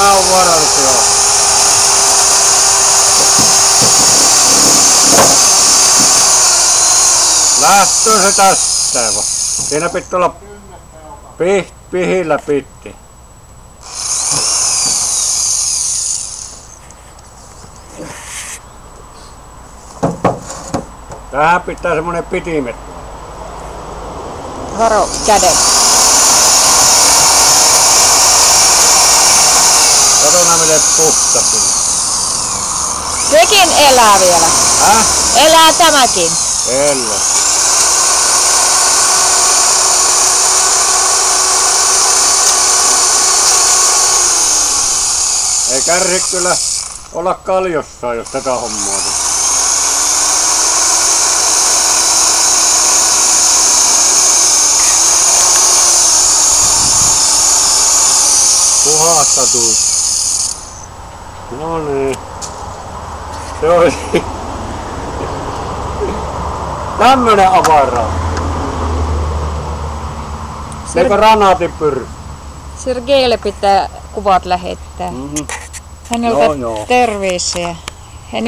Tää on varallisuus joo. Lähtö se tästä vaan. Siinä pitää olla pihillä pitti. Tähän pitää semmonen pitimet. Varo kädet. Katona miten puhtaasti. Sekin elää vielä. Häh? Elää tämäkin. Elää. Ei kärsi kyllä olla kaljossaan, jos tätä hommaa tehdään. Puhastatu. No niin. Se oli tämmönen avara. Eikö ranaatin pyry? Sergeille pitää kuvat lähettää. Häneltä Joo. terveisiä. Hän